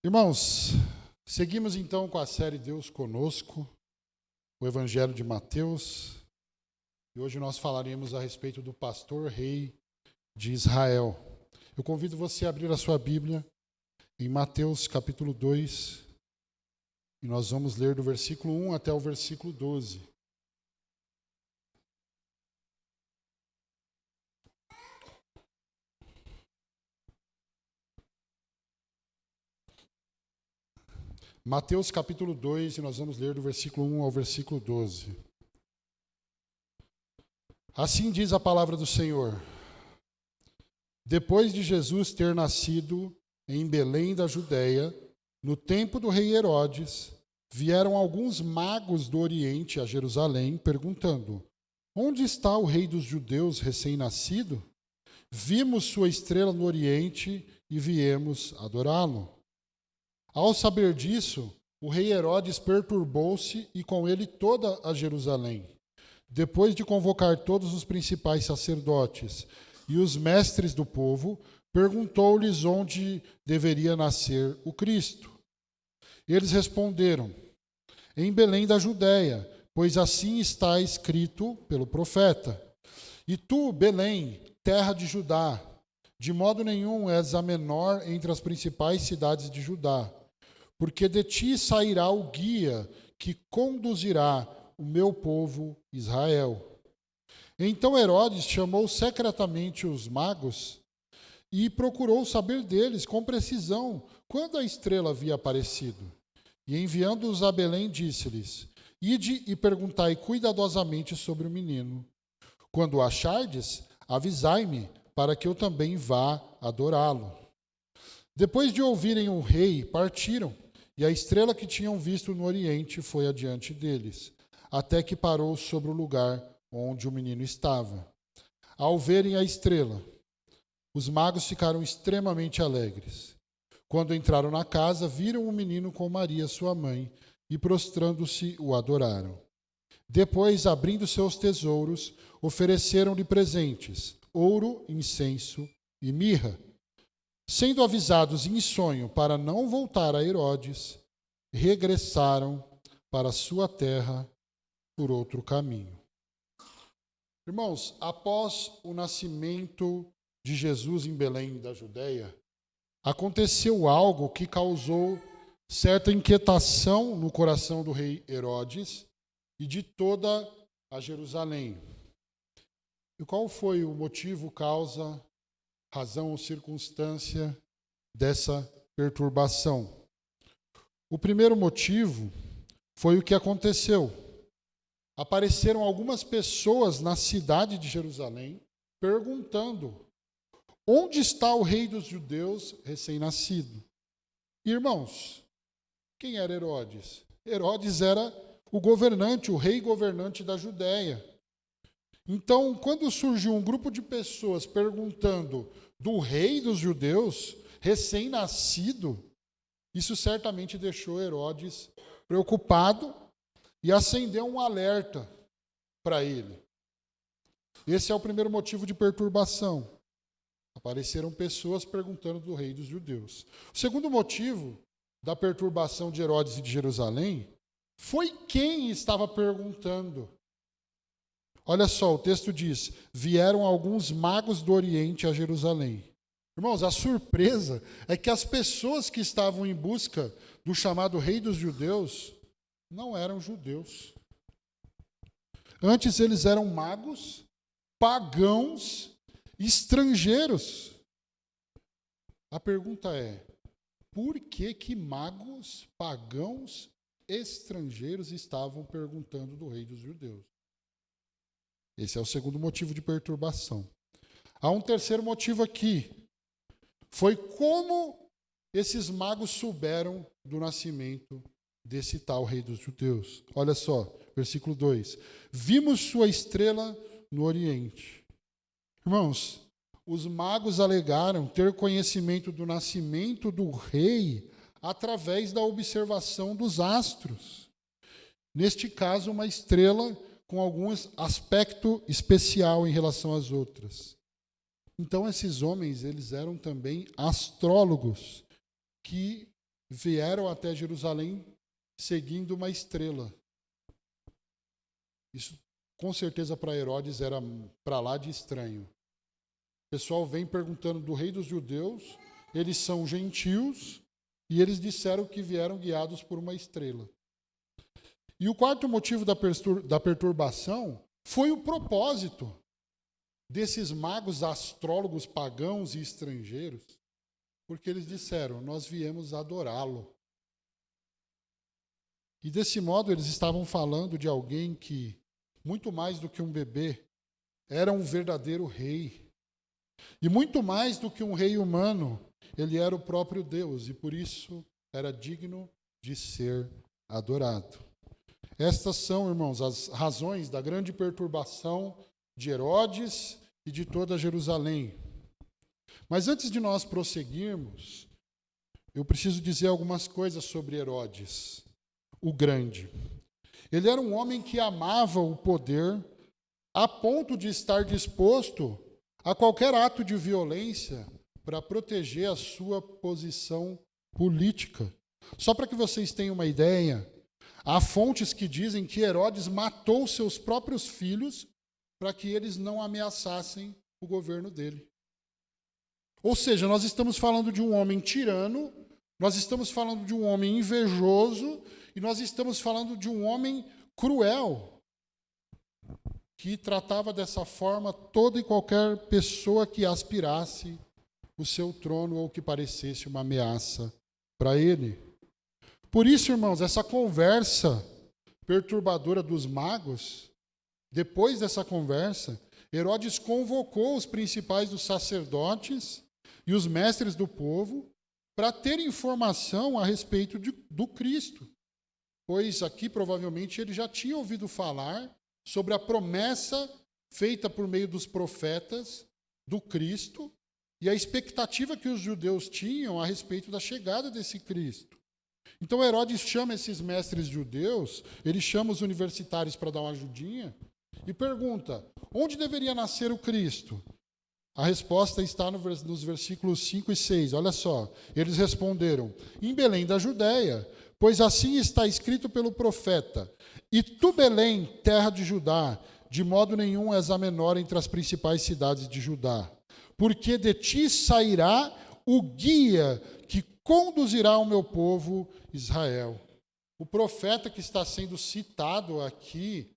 Irmãos, seguimos então com a série Deus Conosco, o Evangelho de Mateus, e hoje nós falaremos a respeito do pastor rei de Israel. Eu convido você a abrir a sua Bíblia em Mateus capítulo 2, e nós vamos ler do versículo 1 até o versículo 12. Mateus capítulo 2, e nós vamos ler do versículo 1 ao versículo 12. Assim diz a palavra do Senhor. Depois de Jesus ter nascido em Belém da Judéia, no tempo do rei Herodes, vieram alguns magos do Oriente a Jerusalém, perguntando: onde está o rei dos judeus recém-nascido? Vimos sua estrela no Oriente e viemos adorá-lo. Ao saber disso, o rei Herodes perturbou-se e com ele toda a Jerusalém. Depois de convocar todos os principais sacerdotes e os mestres do povo, perguntou-lhes onde deveria nascer o Cristo. Eles responderam: em Belém da Judéia, pois assim está escrito pelo profeta. E tu, Belém, terra de Judá, de modo nenhum és a menor entre as principais cidades de Judá, porque de ti sairá o guia que conduzirá o meu povo Israel. Então Herodes chamou secretamente os magos e procurou saber deles com precisão quando a estrela havia aparecido. E enviando-os a Belém, disse-lhes: ide e perguntai cuidadosamente sobre o menino. Quando o achardes, avisai-me, para que eu também vá adorá-lo. Depois de ouvirem o rei, partiram, e a estrela que tinham visto no Oriente foi adiante deles, até que parou sobre o lugar onde o menino estava. Ao verem a estrela, os magos ficaram extremamente alegres. Quando entraram na casa, viram o menino com Maria, sua mãe, e prostrando-se, o adoraram. Depois, abrindo seus tesouros, ofereceram-lhe presentes: ouro, incenso e mirra. Sendo avisados em sonho para não voltar a Herodes, regressaram para sua terra por outro caminho. Irmãos, após o nascimento de Jesus em Belém da Judéia, aconteceu algo que causou certa inquietação no coração do rei Herodes e de toda a Jerusalém. E qual foi o motivo, causa, razão ou circunstância dessa perturbação? O primeiro motivo foi o que aconteceu. Apareceram algumas pessoas na cidade de Jerusalém perguntando: onde está o rei dos judeus recém-nascido? Irmãos, quem era Herodes? Herodes era o governante, o rei governante da Judéia. Então, quando surgiu um grupo de pessoas perguntando do rei dos judeus, recém-nascido, isso certamente deixou Herodes preocupado e acendeu um alerta para ele. Esse é o primeiro motivo de perturbação. Apareceram pessoas perguntando do rei dos judeus. O segundo motivo da perturbação de Herodes e de Jerusalém foi quem estava perguntando. Olha só, o texto diz: vieram alguns magos do Oriente a Jerusalém. Irmãos, a surpresa é que as pessoas que estavam em busca do chamado rei dos judeus não eram judeus. Antes eles eram magos, pagãos, estrangeiros. A pergunta é: por que magos, pagãos, estrangeiros estavam perguntando do rei dos judeus? Esse é o segundo motivo de perturbação. Há um terceiro motivo aqui. Foi como esses magos souberam do nascimento desse tal rei dos judeus. Olha só, versículo 2. Vimos sua estrela no Oriente. Irmãos, os magos alegaram ter conhecimento do nascimento do rei através da observação dos astros. Neste caso, uma estrela com algum aspecto especial em relação às outras. Então, esses homens, eles eram também astrólogos, que vieram até Jerusalém seguindo uma estrela. Isso, com certeza, para Herodes era para lá de estranho. O pessoal vem perguntando do rei dos judeus, eles são gentios, e eles disseram que vieram guiados por uma estrela. E o quarto motivo da perturbação foi o propósito desses magos, astrólogos pagãos e estrangeiros, porque eles disseram, nós viemos adorá-lo. E desse modo eles estavam falando de alguém que, muito mais do que um bebê, era um verdadeiro rei. E muito mais do que um rei humano, ele era o próprio Deus, e por isso era digno de ser adorado. Estas são, irmãos, as razões da grande perturbação de Herodes e de toda Jerusalém. Mas antes de nós prosseguirmos, eu preciso dizer algumas coisas sobre Herodes, o Grande. Ele era um homem que amava o poder a ponto de estar disposto a qualquer ato de violência para proteger a sua posição política. Só para que vocês tenham uma ideia, há fontes que dizem que Herodes matou seus próprios filhos para que eles não ameaçassem o governo dele. Ou seja, nós estamos falando de um homem tirano, nós estamos falando de um homem invejoso e nós estamos falando de um homem cruel, que tratava dessa forma toda e qualquer pessoa que aspirasse o seu trono ou que parecesse uma ameaça para ele. Por isso, irmãos, essa conversa perturbadora dos magos, depois dessa conversa, Herodes convocou os principais dos sacerdotes e os mestres do povo para ter informação a respeito do Cristo, pois aqui provavelmente ele já tinha ouvido falar sobre a promessa feita por meio dos profetas do Cristo e a expectativa que os judeus tinham a respeito da chegada desse Cristo. Então Herodes chama esses mestres judeus, ele chama os universitários para dar uma ajudinha e pergunta, onde deveria nascer o Cristo? A resposta está nos versículos 5 e 6, olha só. Eles responderam, em Belém da Judéia, pois assim está escrito pelo profeta, e tu, Belém, terra de Judá, de modo nenhum és a menor entre as principais cidades de Judá, porque de ti sairá o guia que conduzirá o meu povo Israel. O profeta que está sendo citado aqui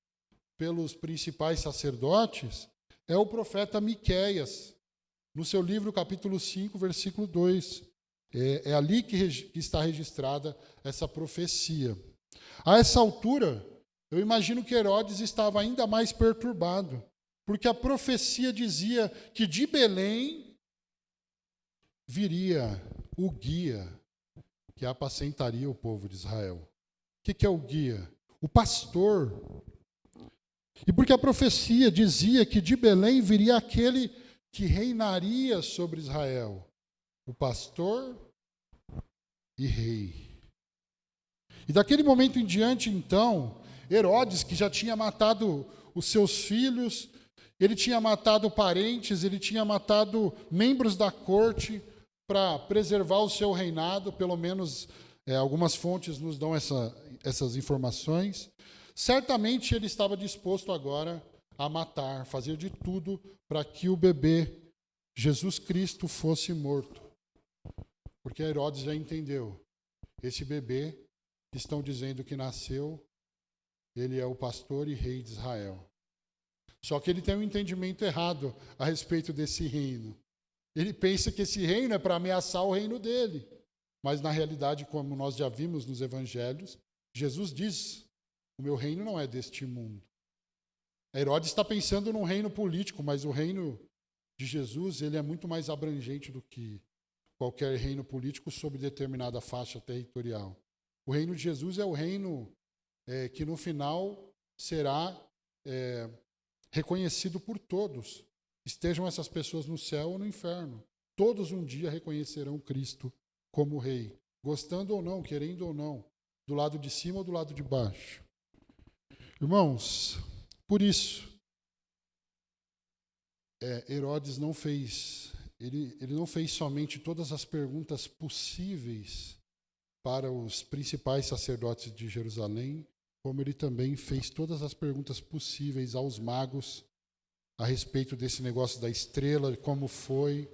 pelos principais sacerdotes é o Miqueias, no seu livro, capítulo 5, versículo 2. É ali que está registrada essa profecia. A essa altura, eu imagino que Herodes estava ainda mais perturbado, porque a profecia dizia que de Belém viria o guia que apacentaria o povo de Israel. O que é o guia? O pastor. E porque a profecia dizia que de Belém viria aquele que reinaria sobre Israel, o pastor e rei. E daquele momento em diante, então, Herodes, que já tinha matado os seus filhos, ele tinha matado parentes, ele tinha matado membros da corte para preservar o seu reinado, pelo menos algumas fontes nos dão essas informações. Certamente ele estava disposto agora a matar, fazer de tudo para que o bebê Jesus Cristo fosse morto. Porque Herodes já entendeu, esse bebê que estão dizendo que nasceu, ele é o pastor e rei de Israel. Só que ele tem um entendimento errado a respeito desse reino. Ele pensa que esse reino é para ameaçar o reino dele. Mas, na realidade, como nós já vimos nos evangelhos, Jesus diz, o meu reino não é deste mundo. Herodes está pensando num reino político, mas o reino de Jesus ele é muito mais abrangente do que qualquer reino político sob determinada faixa territorial. O reino de Jesus é o reino que, no final, será reconhecido por todos. Estejam essas pessoas no céu ou no inferno. Todos um dia reconhecerão Cristo como rei, gostando ou não, querendo ou não, do lado de cima ou do lado de baixo. Irmãos, por isso, Herodes não fez, ele não fez somente todas as perguntas possíveis para os principais sacerdotes de Jerusalém, como ele também fez todas as perguntas possíveis aos magos a respeito desse negócio da estrela, como foi.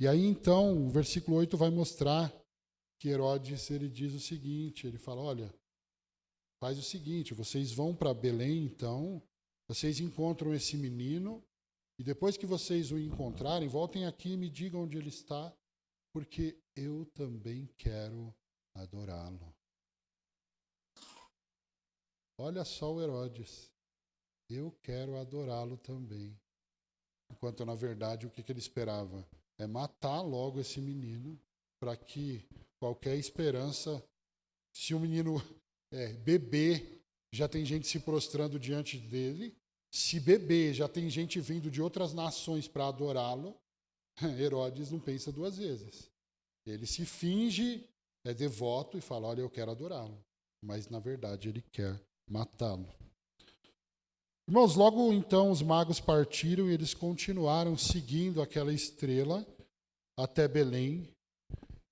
E aí então, o versículo 8 vai mostrar que Herodes, ele diz o seguinte, ele fala, olha, faz o seguinte, vocês vão para Belém, então, vocês encontram esse menino, e depois que vocês o encontrarem, voltem aqui e me digam onde ele está, porque eu também quero adorá-lo. Olha só o Herodes. Eu quero adorá-lo também. Enquanto, na verdade, o que ele esperava? É matar logo esse menino, para que qualquer esperança, se o menino beber, já tem gente se prostrando diante dele, se beber, já tem gente vindo de outras nações para adorá-lo, Herodes não pensa duas vezes. Ele se finge, é devoto e fala, olha, eu quero adorá-lo. Mas, na verdade, ele quer matá-lo. Irmãos, logo então os magos partiram e eles continuaram seguindo aquela estrela até Belém.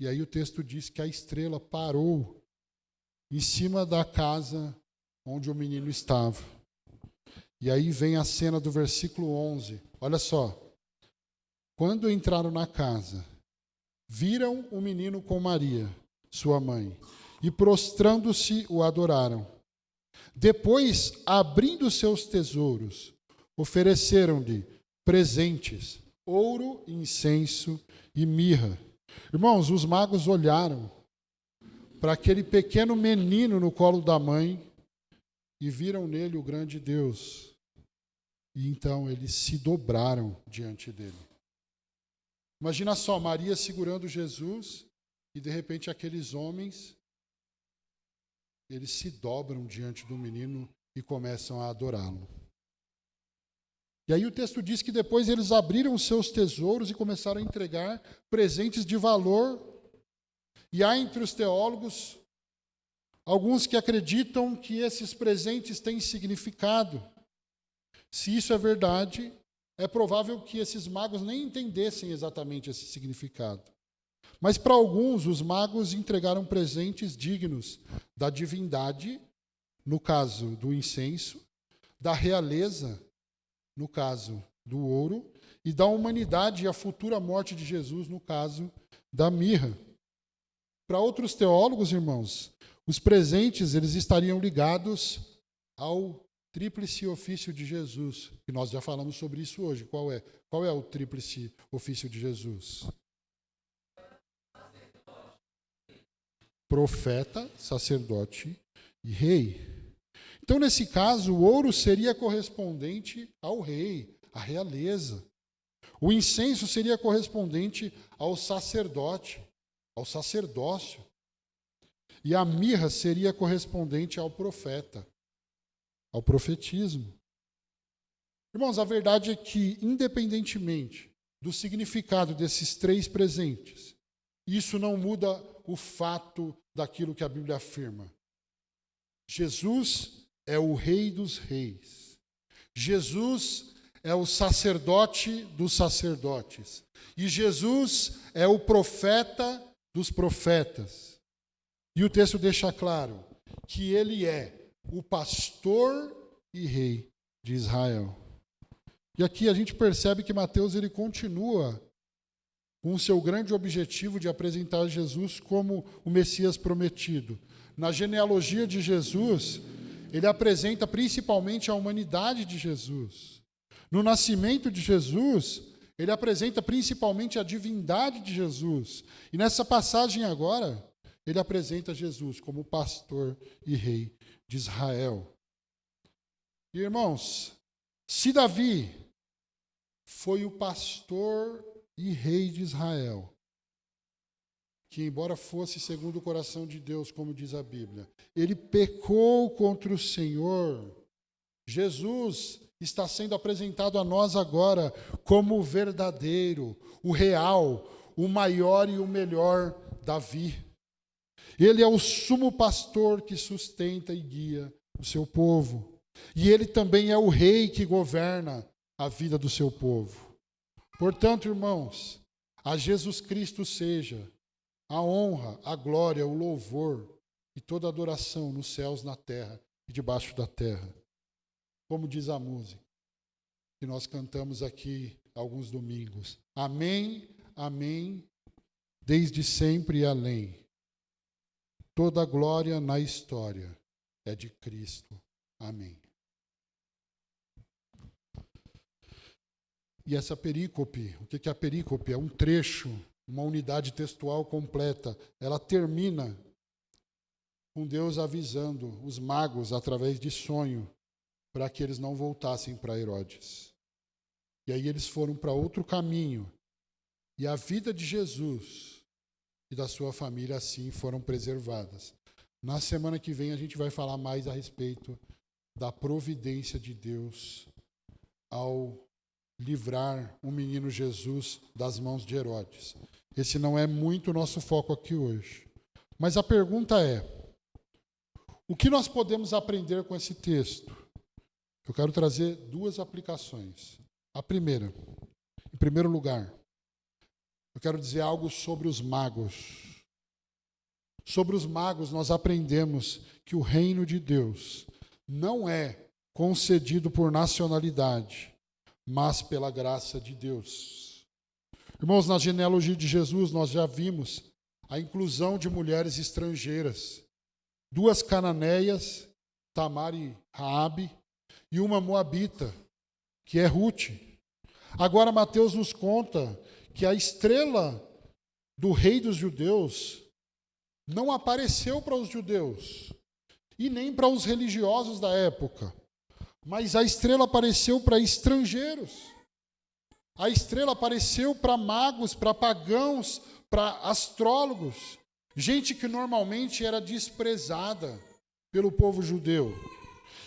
E aí o texto diz que a estrela parou em cima da casa onde o menino estava. E aí vem a cena do versículo 11. Olha só. Quando entraram na casa, viram o menino com Maria, sua mãe, e prostrando-se o adoraram. Depois, abrindo seus tesouros, ofereceram-lhe presentes, ouro, incenso e mirra. Irmãos, os magos olharam para aquele pequeno menino no colo da mãe e viram nele o grande Deus. E então eles se dobraram diante dele. Imagina só, Maria segurando Jesus e de repente aqueles homens, eles se dobram diante do menino e começam a adorá-lo. E aí o texto diz que depois eles abriram os seus tesouros e começaram a entregar presentes de valor. E há entre os teólogos alguns que acreditam que esses presentes têm significado. Se isso é verdade, é provável que esses magos nem entendessem exatamente esse significado. Mas para alguns, os magos entregaram presentes dignos da divindade, no caso do incenso, da realeza, no caso do ouro, e da humanidade e a futura morte de Jesus, no caso da mirra. Para outros teólogos, irmãos, os presentes eles estariam ligados ao tríplice ofício de Jesus, que nós já falamos sobre isso hoje. Qual é? Qual é o tríplice ofício de Jesus? Profeta, sacerdote e rei. Então, nesse caso, o ouro seria correspondente ao rei, à realeza. O incenso seria correspondente ao sacerdote, ao sacerdócio. E a mirra seria correspondente ao profeta, ao profetismo. Irmãos, a verdade é que, independentemente do significado desses três presentes, isso não muda o fato daquilo que a Bíblia afirma. Jesus é o Rei dos Reis. Jesus é o sacerdote dos sacerdotes. E Jesus é o profeta dos profetas. E o texto deixa claro que ele é o pastor e rei de Israel. E aqui a gente percebe que Mateus ele continua com o seu grande objetivo de apresentar Jesus como o Messias prometido. Na genealogia de Jesus, ele apresenta principalmente a humanidade de Jesus. No nascimento de Jesus, ele apresenta principalmente a divindade de Jesus. E nessa passagem agora, ele apresenta Jesus como pastor e rei de Israel. E, irmãos, se Davi foi o pastor e rei de Israel, que embora fosse segundo o coração de Deus, como diz a Bíblia, ele pecou contra o Senhor. Jesus está sendo apresentado a nós agora como o verdadeiro, o real, o maior e o melhor Davi. Ele é o sumo pastor que sustenta e guia o seu povo. E ele também é o rei que governa a vida do seu povo. Portanto, irmãos, a Jesus Cristo seja a honra, a glória, o louvor e toda adoração nos céus, na terra e debaixo da terra. Como diz a música que nós cantamos aqui alguns domingos. Amém, amém, desde sempre e além. Toda a glória na história é de Cristo. Amém. E essa perícope, o que é a perícope? É um trecho, uma unidade textual completa. Ela termina com Deus avisando os magos, através de sonho, para que eles não voltassem para Herodes. E aí eles foram para outro caminho. E a vida de Jesus e da sua família, assim, foram preservadas. Na semana que vem, a gente vai falar mais a respeito da providência de Deus ao livrar o menino Jesus das mãos de Herodes. Esse não é muito o nosso foco aqui hoje. Mas a pergunta é, o que nós podemos aprender com esse texto? Eu quero trazer duas aplicações. A primeira, em primeiro lugar, eu quero dizer algo sobre os magos. Sobre os magos, nós aprendemos que o reino de Deus não é concedido por nacionalidade, mas pela graça de Deus. Irmãos, na genealogia de Jesus, nós já vimos a inclusão de mulheres estrangeiras. 2 cananeias, Tamar e Raabe, e uma moabita, que é Ruth. Agora Mateus nos conta que a estrela do rei dos judeus não apareceu para os judeus e nem para os religiosos da época, mas a estrela apareceu para estrangeiros. A estrela apareceu para magos, para pagãos, para astrólogos, gente que normalmente era desprezada pelo povo judeu.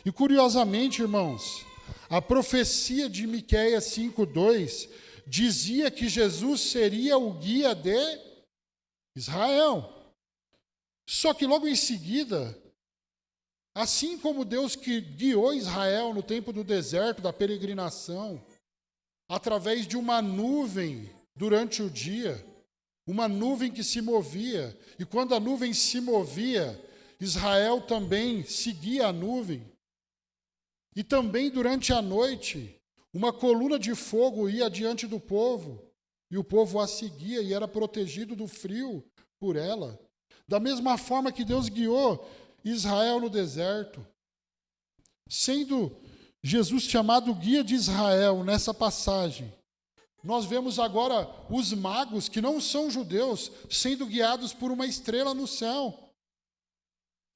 E curiosamente, irmãos, a profecia de Miqueias 5:2 dizia que Jesus seria o guia de Israel. Só que logo em seguida, assim como Deus que guiou Israel no tempo do deserto, da peregrinação, através de uma nuvem durante o dia, uma nuvem que se movia, e quando a nuvem se movia, Israel também seguia a nuvem. E também durante a noite, uma coluna de fogo ia diante do povo, e o povo a seguia e era protegido do frio por ela. Da mesma forma que Deus guiou Israel no deserto, sendo Jesus chamado guia de Israel nessa passagem, nós vemos agora os magos, que não são judeus, sendo guiados por uma estrela no céu.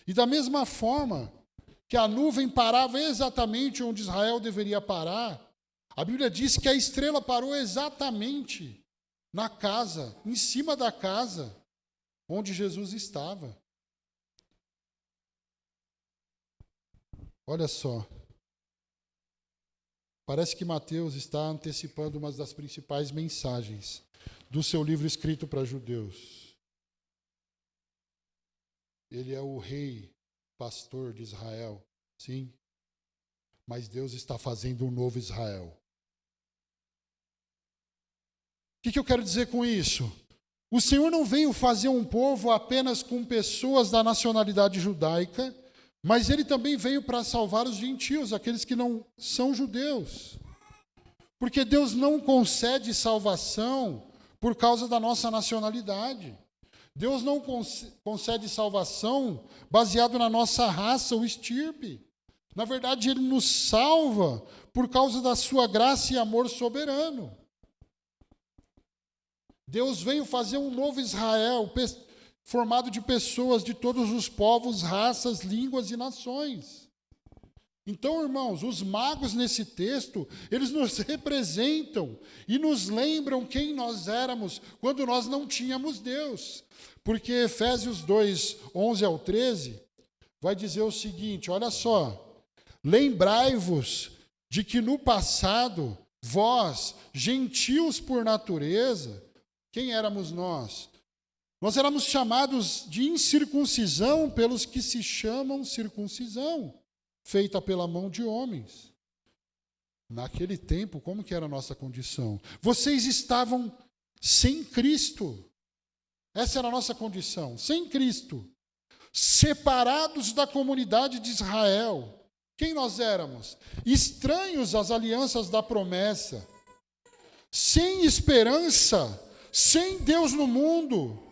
E da mesma forma que a nuvem parava exatamente onde Israel deveria parar, a Bíblia diz que a estrela parou exatamente na casa, em cima da casa onde Jesus estava. Olha só. Parece que Mateus está antecipando uma das principais mensagens do seu livro escrito para judeus. Ele é o rei, pastor de Israel, sim, mas Deus está fazendo um novo Israel. O que eu quero dizer com isso? O Senhor não veio fazer um povo apenas com pessoas da nacionalidade judaica, mas Ele também veio para salvar os gentios, aqueles que não são judeus. Porque Deus não concede salvação por causa da nossa nacionalidade. Deus não concede salvação baseado na nossa raça ou estirpe. Na verdade, Ele nos salva por causa da sua graça e amor soberano. Deus veio fazer um novo Israel, formado de pessoas de todos os povos, raças, línguas e nações. Então, irmãos, os magos nesse texto, eles nos representam e nos lembram quem nós éramos quando nós não tínhamos Deus. Porque Efésios 2, 11 ao 13, vai dizer o seguinte, olha só, lembrai-vos de que no passado, vós, gentios por natureza, quem éramos nós? Nós éramos chamados de incircuncisão pelos que se chamam circuncisão, feita pela mão de homens. Naquele tempo, como que era a nossa condição? Vocês estavam sem Cristo. Essa era a nossa condição, sem Cristo, separados da comunidade de Israel. Quem nós éramos? Estranhos às alianças da promessa, sem esperança, sem Deus no mundo.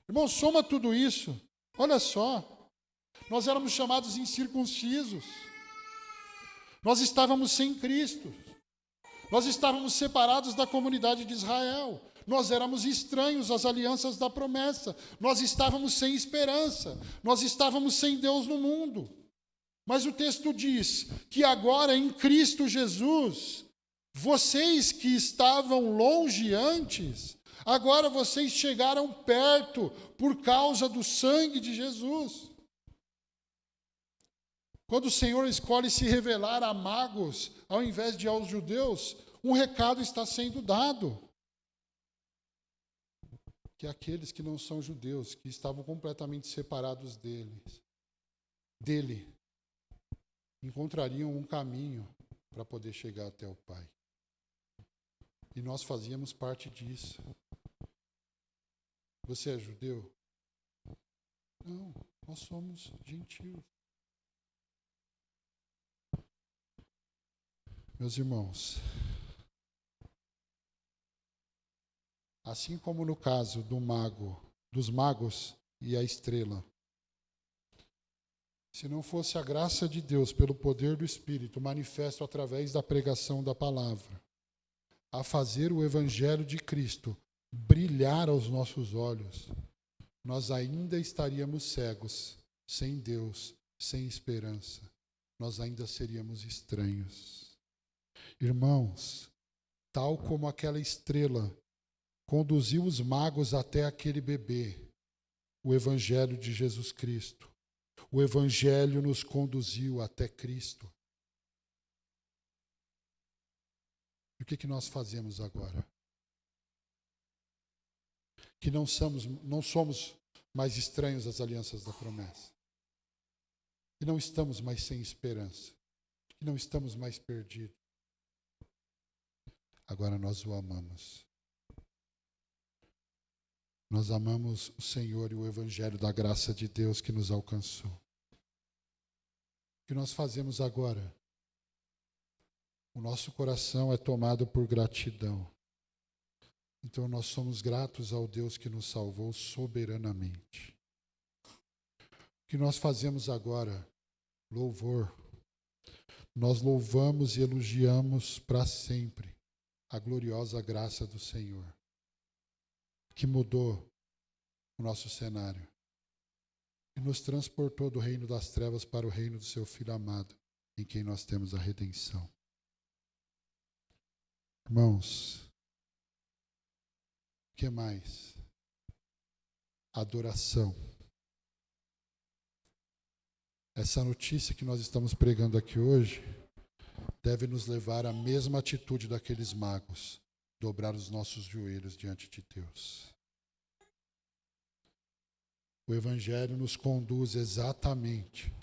Irmão, soma tudo isso. Olha só, nós éramos chamados incircuncisos. Nós estávamos sem Cristo. Nós estávamos separados da comunidade de Israel. Nós éramos estranhos às alianças da promessa. Nós estávamos sem esperança. Nós estávamos sem Deus no mundo. Mas o texto diz que agora em Cristo Jesus, vocês que estavam longe antes, agora vocês chegaram perto por causa do sangue de Jesus. Quando o Senhor escolhe se revelar a magos, ao invés de aos judeus, um recado está sendo dado. Que aqueles que não são judeus, que estavam completamente separados dele, encontrariam um caminho para poder chegar até o Pai. E nós fazíamos parte disso. Você é judeu? Não, nós somos gentios. Meus irmãos, assim como no caso dos magos e a estrela, se não fosse a graça de Deus pelo poder do Espírito manifesto através da pregação da palavra, a fazer o Evangelho de Cristo brilhar aos nossos olhos, nós ainda estaríamos cegos, sem Deus, sem esperança. Nós ainda seríamos estranhos. Irmãos, tal como aquela estrela conduziu os magos até aquele bebê, o Evangelho de Jesus Cristo, o Evangelho nos conduziu até Cristo. E o que nós fazemos agora? Que não somos mais estranhos às alianças da promessa. Que não estamos mais sem esperança. Que não estamos mais perdidos. Agora nós o amamos. Nós amamos o Senhor e o Evangelho da graça de Deus que nos alcançou. O que nós fazemos agora? O nosso coração é tomado por gratidão. Então nós somos gratos ao Deus que nos salvou soberanamente. O que nós fazemos agora? Louvor. Nós louvamos e elogiamos para sempre a gloriosa graça do Senhor, que mudou o nosso cenário e nos transportou do reino das trevas para o reino do seu Filho amado, em quem nós temos a redenção. Irmãos, o que mais? Adoração. Essa notícia que nós estamos pregando aqui hoje deve nos levar à mesma atitude daqueles magos, dobrar os nossos joelhos diante de Deus. O Evangelho nos conduz exatamente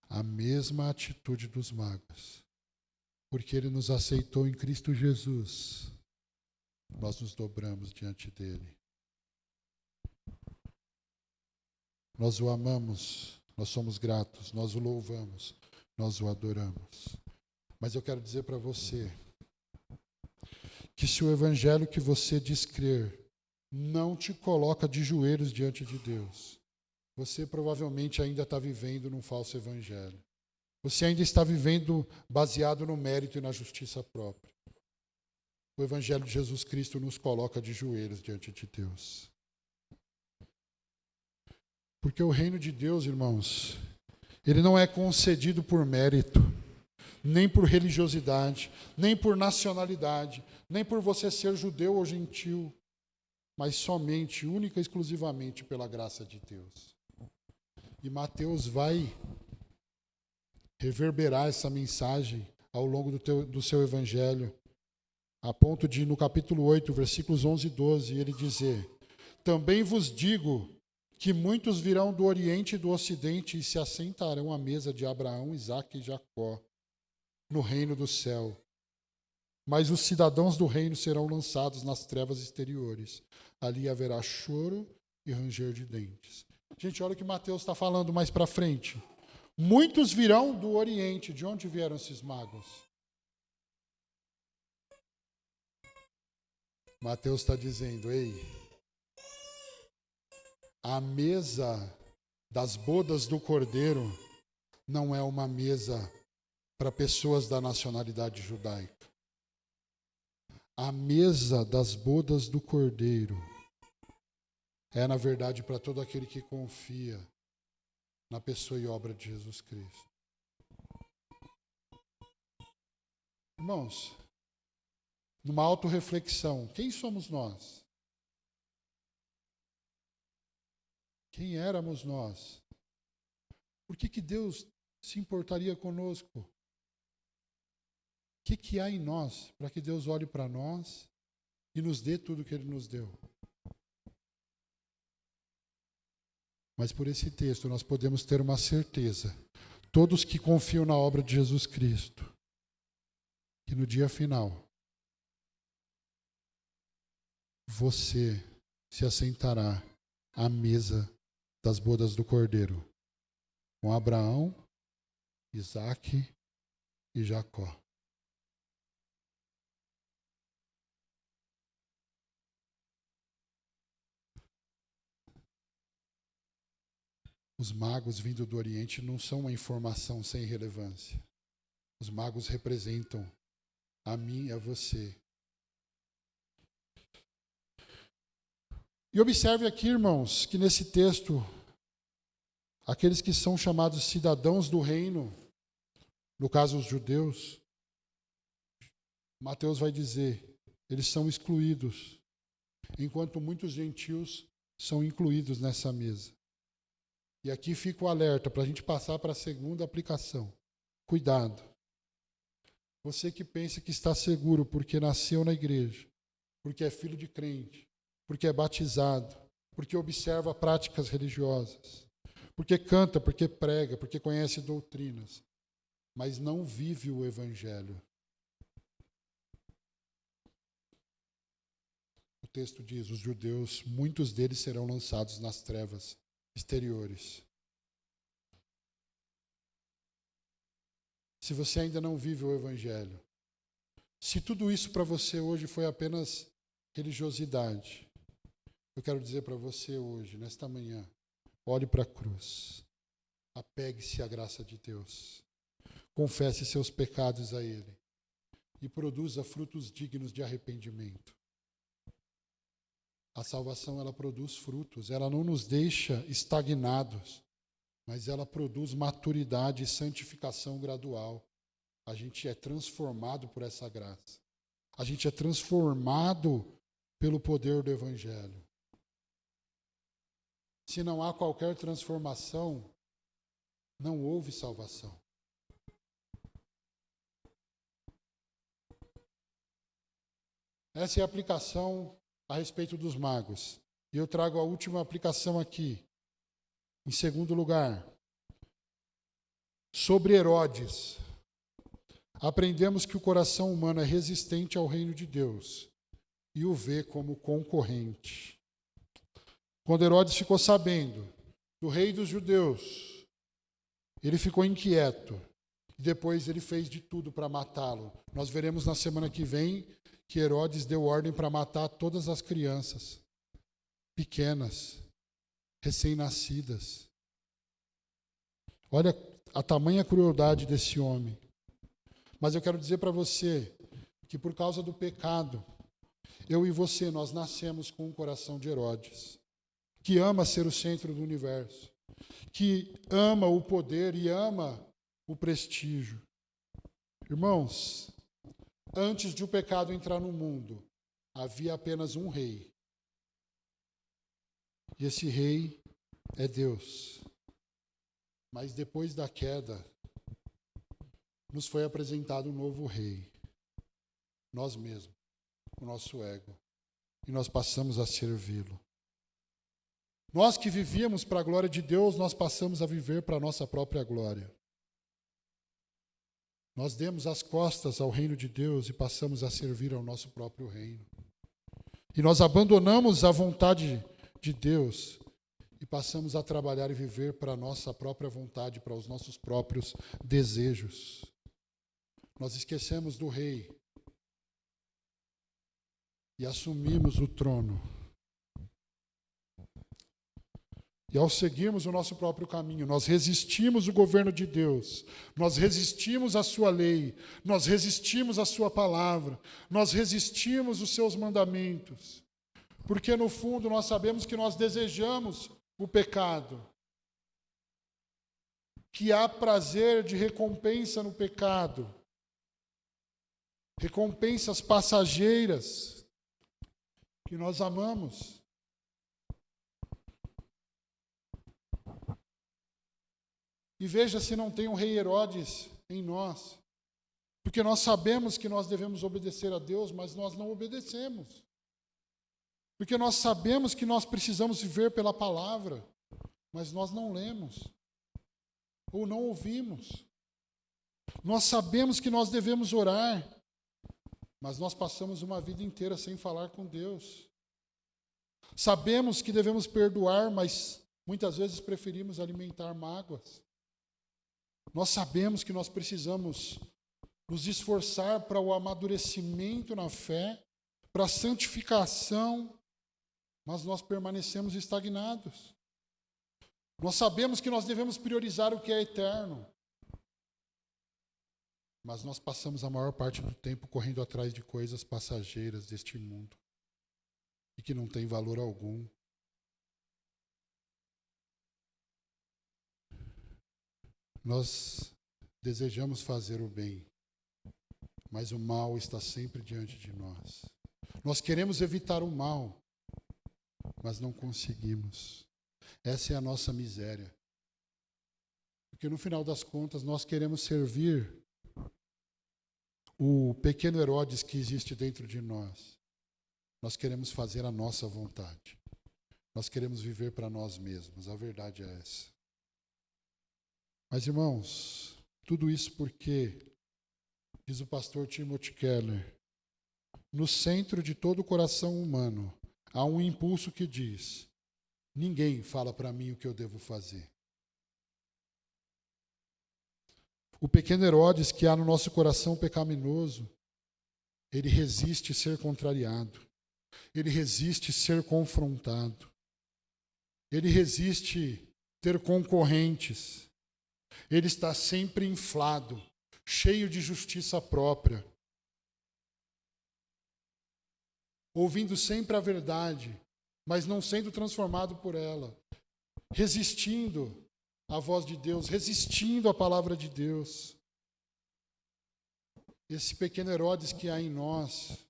à mesma atitude dos magos, porque Ele nos aceitou em Cristo Jesus. Nós nos dobramos diante dEle. Nós o amamos, nós somos gratos, nós o louvamos, nós o adoramos. Mas eu quero dizer para você que se o Evangelho que você diz crer não te coloca de joelhos diante de Deus, você provavelmente ainda está vivendo num falso Evangelho. Você ainda está vivendo baseado no mérito e na justiça própria. O Evangelho de Jesus Cristo nos coloca de joelhos diante de Deus. Porque o reino de Deus, irmãos, ele não é concedido por mérito, nem por religiosidade, nem por nacionalidade, nem por você ser judeu ou gentil, mas somente, única e exclusivamente pela graça de Deus. E Mateus vai reverberar essa mensagem ao longo do seu evangelho, a ponto de, no capítulo 8, versículos 11 e 12, ele dizer: também vos digo que muitos virão do Oriente e do Ocidente e se assentarão à mesa de Abraão, Isaque e Jacó, no reino do céu. mas os cidadãos do reino serão lançados nas trevas exteriores. Ali haverá choro e ranger de dentes. Gente, olha o que Mateus está falando mais para frente. Muitos virão do Oriente. De onde vieram esses magos? Mateus está dizendo, ei, a mesa das bodas do Cordeiro não é uma mesa para pessoas da nacionalidade judaica. A mesa das bodas do Cordeiro é, na verdade, para todo aquele que confia na pessoa e obra de Jesus Cristo. Irmãos, numa autorreflexão, quem somos nós? Quem éramos nós? Por que Deus se importaria conosco? O que há em nós para que Deus olhe para nós e nos dê tudo que Ele nos deu? Mas por esse texto nós podemos ter uma certeza, todos que confiam na obra de Jesus Cristo, que no dia final, você se assentará à mesa das bodas do Cordeiro, com Abraão, Isaque e Jacó. Os magos vindo do Oriente não são uma informação sem relevância. Os magos representam a mim e a você. E observe aqui, irmãos, que nesse texto, aqueles que são chamados cidadãos do reino, no caso os judeus, Mateus vai dizer, eles são excluídos, enquanto muitos gentios são incluídos nessa mesa. E aqui fica o alerta para a gente passar para a segunda aplicação. Cuidado. Você que pensa que está seguro porque nasceu na igreja, porque é filho de crente, porque é batizado, porque observa práticas religiosas, porque canta, porque prega, porque conhece doutrinas, mas não vive o Evangelho. O texto diz, os judeus, muitos deles serão lançados nas trevas exteriores. Se você ainda não vive o Evangelho, se tudo isso para você hoje foi apenas religiosidade, eu quero dizer para você hoje, nesta manhã, olhe para a cruz, apegue-se à graça de Deus, confesse seus pecados a Ele e produza frutos dignos de arrependimento. A salvação, ela produz frutos, ela não nos deixa estagnados, mas ela produz maturidade e santificação gradual. A gente é transformado por essa graça. A gente é transformado pelo poder do Evangelho. Se não há qualquer transformação, não houve salvação. Essa é a aplicação a respeito dos magos. E eu trago a última aplicação aqui. Em segundo lugar, sobre Herodes. Aprendemos que o coração humano é resistente ao reino de Deus e o vê como concorrente. Quando Herodes ficou sabendo do rei dos judeus, ele ficou inquieto. E depois ele fez de tudo para matá-lo. Nós veremos na semana que vem que Herodes deu ordem para matar todas as crianças, pequenas, recém-nascidas. Olha a tamanha crueldade desse homem. Mas eu quero dizer para você que por causa do pecado, eu e você, nós nascemos com um coração de Herodes, que ama ser o centro do universo, que ama o poder e ama o prestígio. Irmãos, antes de o pecado entrar no mundo, havia apenas um rei. E esse rei é Deus. Mas depois da queda, nos foi apresentado um novo rei. Nós mesmos, o nosso ego. E nós passamos a servi-lo. Nós que vivíamos para a glória de Deus, nós passamos a viver para a nossa própria glória. nós demos as costas ao reino de Deus e passamos a servir ao nosso próprio reino. E nós abandonamos a vontade de Deus e passamos a trabalhar e viver para a nossa própria vontade, para os nossos próprios desejos. Nós esquecemos do rei e assumimos o trono. E ao seguirmos o nosso próprio caminho, nós resistimos o governo de Deus, nós resistimos a sua lei, nós resistimos a sua palavra, nós resistimos os seus mandamentos. Porque no fundo nós sabemos que nós desejamos o pecado, que há prazer de recompensa no pecado, recompensas passageiras que nós amamos. E veja se não tem um rei Herodes em nós. Porque nós sabemos que nós devemos obedecer a Deus, mas nós não obedecemos. Porque nós sabemos que nós precisamos viver pela palavra, mas nós não lemos. Ou não ouvimos. Nós sabemos que nós devemos orar, mas nós passamos uma vida inteira sem falar com Deus. Sabemos que devemos perdoar, mas muitas vezes preferimos alimentar mágoas. Nós sabemos que nós precisamos nos esforçar para o amadurecimento na fé, para a santificação, mas nós permanecemos estagnados. Nós sabemos que nós devemos priorizar o que é eterno, mas nós passamos a maior parte do tempo correndo atrás de coisas passageiras deste mundo e que não têm valor algum. Nós desejamos fazer o bem, mas o mal está sempre diante de nós. Nós queremos evitar o mal, mas não conseguimos. Essa é a nossa miséria. Porque no final das contas nós queremos servir o pequeno Herodes que existe dentro de nós. Nós queremos fazer a nossa vontade. Nós queremos viver para nós mesmos. A verdade é essa. Mas, irmãos, tudo isso porque, diz o pastor Timothy Keller, no centro de todo o coração humano há um impulso que diz: ninguém fala para mim o que eu devo fazer. O pequeno Herodes que há no nosso coração pecaminoso, ele resiste ser contrariado, ele resiste ser confrontado, ele resiste ter concorrentes. Ele está sempre inflado, cheio de justiça própria, ouvindo sempre a verdade, mas não sendo transformado por ela, resistindo à voz de Deus, resistindo à palavra de Deus. Esse pequeno Herodes que há em nós,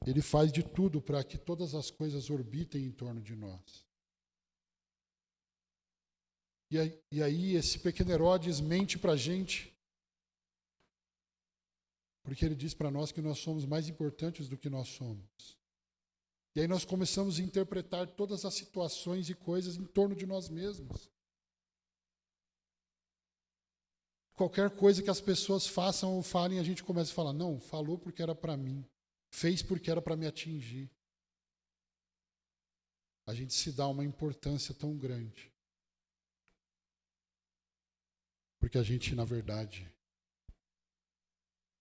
ele faz de tudo para que todas as coisas orbitem em torno de nós. E aí esse pequeno Herodes mente para a gente, porque ele diz para nós que nós somos mais importantes do que nós somos. E aí nós começamos a interpretar todas as situações e coisas em torno de nós mesmos. Qualquer coisa que as pessoas façam ou falem, a gente começa a falar: não, falou porque era para mim, fez porque era para me atingir. A gente se dá uma importância tão grande. Porque a gente, na verdade,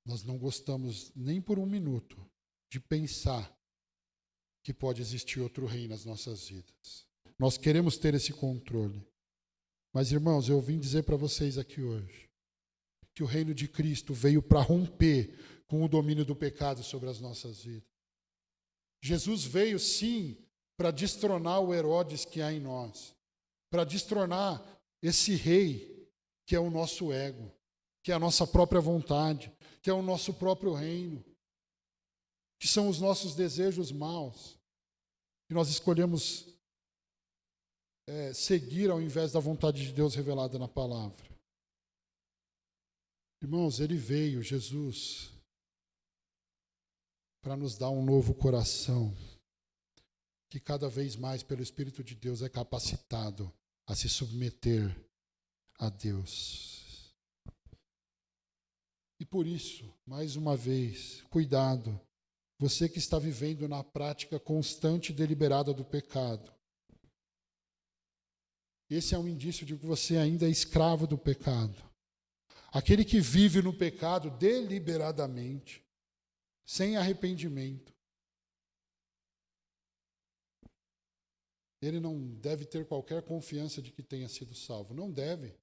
nós não gostamos nem por um minuto de pensar que pode existir outro rei nas nossas vidas. Nós queremos ter esse controle. Mas, irmãos, eu vim dizer para vocês aqui hoje que o reino de Cristo veio para romper com o domínio do pecado sobre as nossas vidas. Jesus veio, sim, para destronar o Herodes que há em nós, para destronar esse rei que é o nosso ego, que é a nossa própria vontade, que é o nosso próprio reino, que são os nossos desejos maus, que nós escolhemos seguir ao invés da vontade de Deus revelada na palavra. Irmãos, ele veio, Jesus, para nos dar um novo coração, que cada vez mais, pelo Espírito de Deus, é capacitado a se submeter a Deus. E por isso, mais uma vez, cuidado, você que está vivendo na prática constante e deliberada do pecado. Esse é um indício de que você ainda é escravo do pecado. Aquele que vive no pecado deliberadamente, sem arrependimento, ele não deve ter qualquer confiança de que tenha sido salvo. Não deve.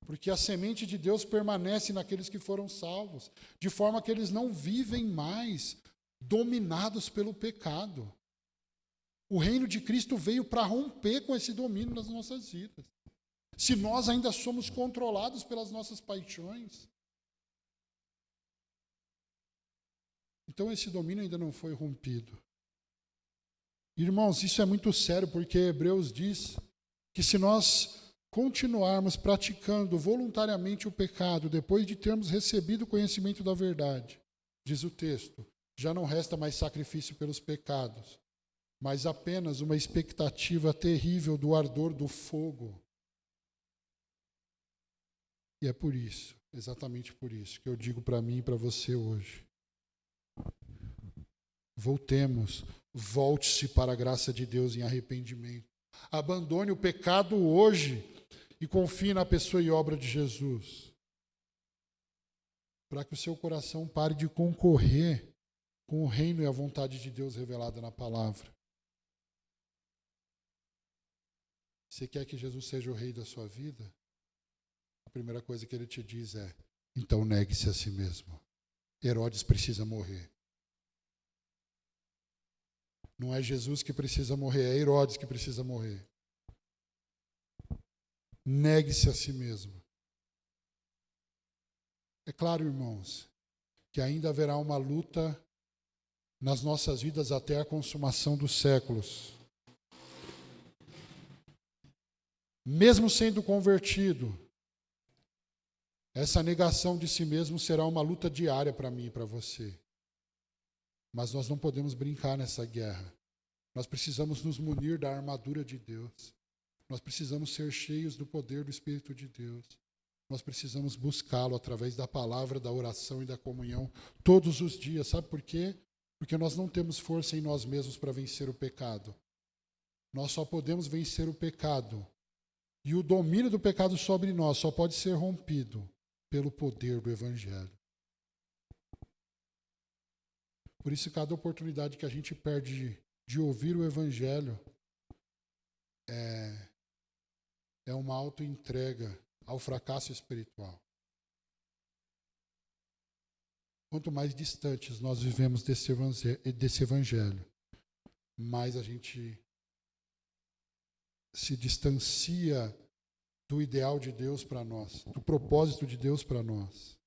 Porque a semente de Deus permanece naqueles que foram salvos, de forma que eles não vivem mais dominados pelo pecado. O reino de Cristo veio para romper com esse domínio nas nossas vidas. Se nós ainda somos controlados pelas nossas paixões, então esse domínio ainda não foi rompido. Irmãos, isso é muito sério, porque Hebreus diz que se nós continuarmos praticando voluntariamente o pecado, depois de termos recebido o conhecimento da verdade, diz o texto, já não resta mais sacrifício pelos pecados, mas apenas uma expectativa terrível do ardor do fogo. E é por isso, exatamente por isso, que eu digo para mim e para você hoje. Voltemos, volte-se para a graça de Deus em arrependimento. Abandone o pecado hoje e confie na pessoa e obra de Jesus, para que o seu coração pare de concorrer com o reino e a vontade de Deus revelada na palavra. Você quer que Jesus seja o rei da sua vida? A primeira coisa que ele te diz é: então negue-se a si mesmo. Herodes precisa morrer. Não é Jesus que precisa morrer, é Herodes que precisa morrer. Negue-se a si mesmo. É claro, irmãos, que ainda haverá uma luta nas nossas vidas até a consumação dos séculos. Mesmo sendo convertido, essa negação de si mesmo será uma luta diária para mim e para você. Mas nós não podemos brincar nessa guerra. Nós precisamos nos munir da armadura de Deus. Nós precisamos ser cheios do poder do Espírito de Deus. Nós precisamos buscá-lo através da palavra, da oração e da comunhão todos os dias. Sabe por quê? Porque nós não temos força em nós mesmos para vencer o pecado. Nós só podemos vencer o pecado. E o domínio do pecado sobre nós só pode ser rompido pelo poder do Evangelho. Por isso, cada oportunidade que a gente perde de ouvir o Evangelho é uma autoentrega ao fracasso espiritual. Quanto mais distantes nós vivemos desse Evangelho, mais a gente se distancia do ideal de Deus para nós, do propósito de Deus para nós.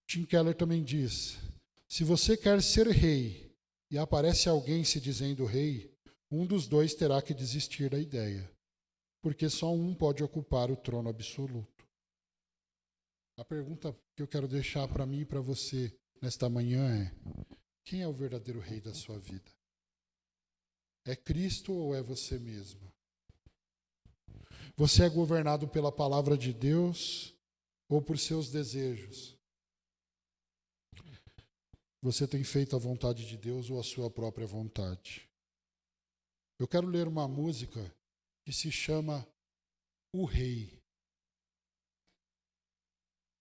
Tim Keller também diz: se você quer ser rei e aparece alguém se dizendo rei, um dos dois terá que desistir da ideia, porque só um pode ocupar o trono absoluto. A pergunta que eu quero deixar para mim e para você nesta manhã é: quem é o verdadeiro rei da sua vida? É Cristo ou é você mesmo? Você é governado pela palavra de Deus ou por seus desejos? Você tem feito a vontade de Deus ou a sua própria vontade? Eu quero ler uma música que se chama O Rei.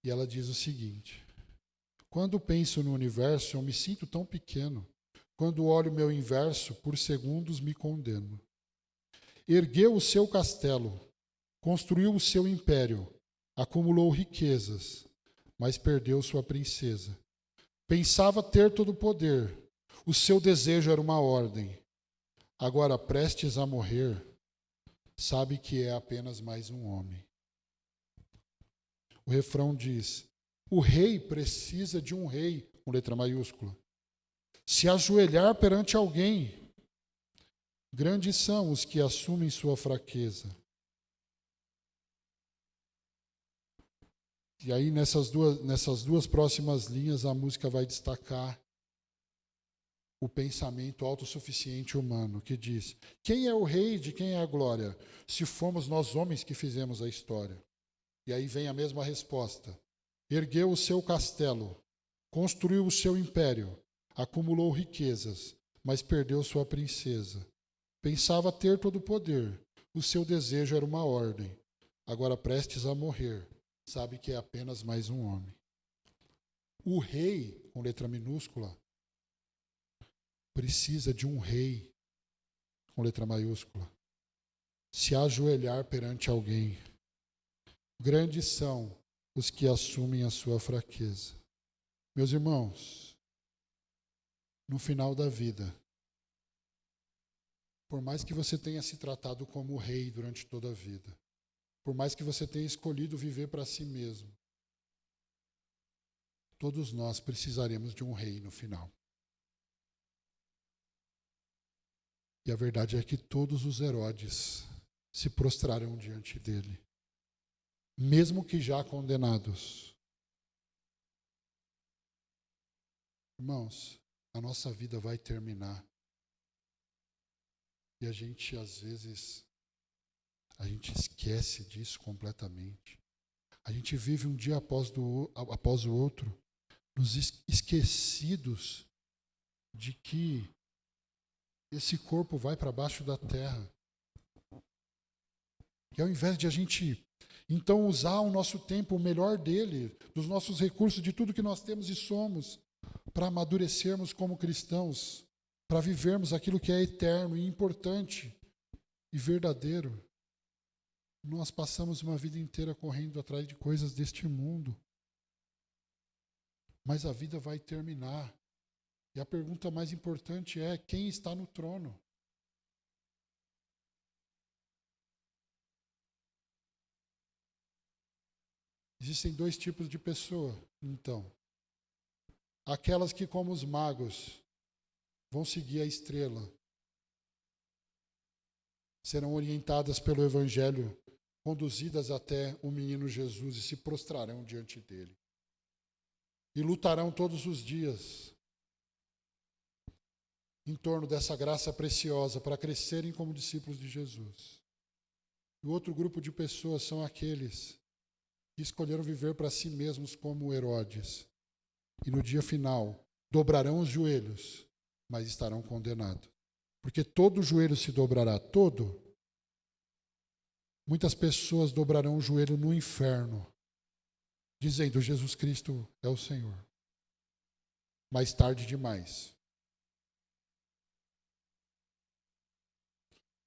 E ela diz o seguinte: quando penso no universo, eu me sinto tão pequeno. Quando olho meu inverso, por segundos me condeno. Ergueu o seu castelo, construiu o seu império, acumulou riquezas, mas perdeu sua princesa. Pensava ter todo o poder, o seu desejo era uma ordem. Agora, prestes a morrer, sabe que é apenas mais um homem. O refrão diz: o rei precisa de um rei, com letra maiúscula. Se ajoelhar perante alguém, grandes são os que assumem sua fraqueza. E aí, nessas duas próximas linhas, a música vai destacar o pensamento autossuficiente humano, que diz: quem é o rei, de quem é a glória? Se fomos nós homens que fizemos a história. E aí vem a mesma resposta. Ergueu o seu castelo, construiu o seu império, acumulou riquezas, mas perdeu sua princesa. Pensava ter todo o poder, o seu desejo era uma ordem. Agora prestes a morrer, sabe que é apenas mais um homem. O rei, com letra minúscula, precisa de um rei, com letra maiúscula, se ajoelhar perante alguém. Grandes são os que assumem a sua fraqueza. Meus irmãos, no final da vida, por mais que você tenha se tratado como rei durante toda a vida, por mais que você tenha escolhido viver para si mesmo, todos nós precisaremos de um rei no final. E a verdade é que todos os Herodes se prostrarão diante dele, mesmo que já condenados. Irmãos, a nossa vida vai terminar. E a gente, às vezes, a gente esquece disso completamente. A gente vive um dia após o outro, nos esquecidos de que esse corpo vai para baixo da terra. E ao invés de a gente, então, usar o nosso tempo, o melhor dele, dos nossos recursos, de tudo que nós temos e somos, para amadurecermos como cristãos, para vivermos aquilo que é eterno e importante e verdadeiro, nós passamos uma vida inteira correndo atrás de coisas deste mundo. Mas a vida vai terminar. E a pergunta mais importante é: quem está no trono? Existem dois tipos de pessoa, então. Aquelas que, como os magos, vão seguir a estrela, serão orientadas pelo Evangelho, conduzidas até o menino Jesus e se prostrarão diante dele. E lutarão todos os dias em torno dessa graça preciosa para crescerem como discípulos de Jesus. E o outro grupo de pessoas são aqueles que escolheram viver para si mesmos como Herodes. E no dia final, dobrarão os joelhos, mas estarão condenados. Porque todo joelho se dobrará, todo. Muitas pessoas dobrarão o joelho no inferno, dizendo: Jesus Cristo é o Senhor. Mais tarde demais.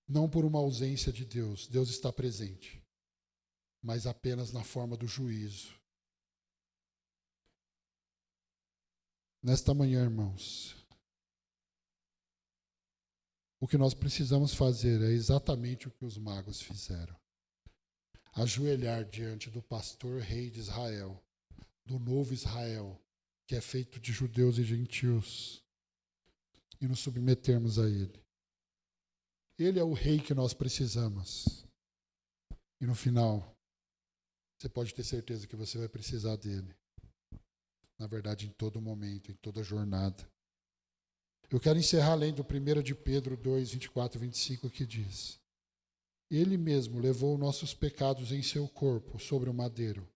Não por uma ausência de Deus, Deus está presente, mas apenas na forma do juízo. Nesta manhã, irmãos, o que nós precisamos fazer é exatamente o que os magos fizeram. Ajoelhar diante do pastor rei de Israel, do novo Israel, que é feito de judeus e gentios, e nos submetermos a ele. Ele é o rei que nós precisamos. E no final, você pode ter certeza que você vai precisar dele. Na verdade, em todo momento, em toda jornada. Eu quero encerrar lendo 1 de Pedro 2, 24 e 25, que diz: Ele mesmo levou nossos pecados em seu corpo sobre o madeiro,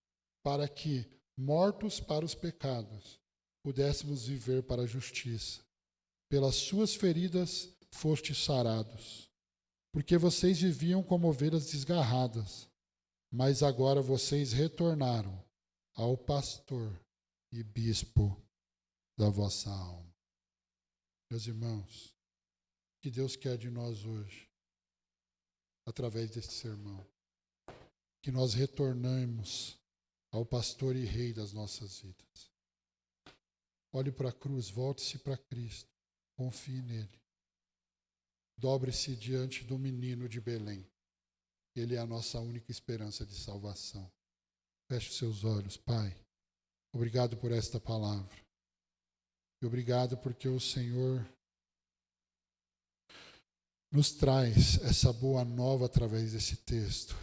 para que, mortos para os pecados, pudéssemos viver para a justiça. Pelas suas feridas fostes sarados, porque vocês viviam como ovelhas desgarradas, mas agora vocês retornaram ao pastor e bispo da vossa alma. Meus irmãos, o que Deus quer de nós hoje, através deste sermão, que nós retornemos ao pastor e rei das nossas vidas. Olhe para a cruz, volte-se para Cristo, confie nele. Dobre-se diante do menino de Belém. Ele é a nossa única esperança de salvação. Feche os seus olhos, Pai. Obrigado por esta palavra. E obrigado porque o Senhor nos traz essa boa nova através desse texto.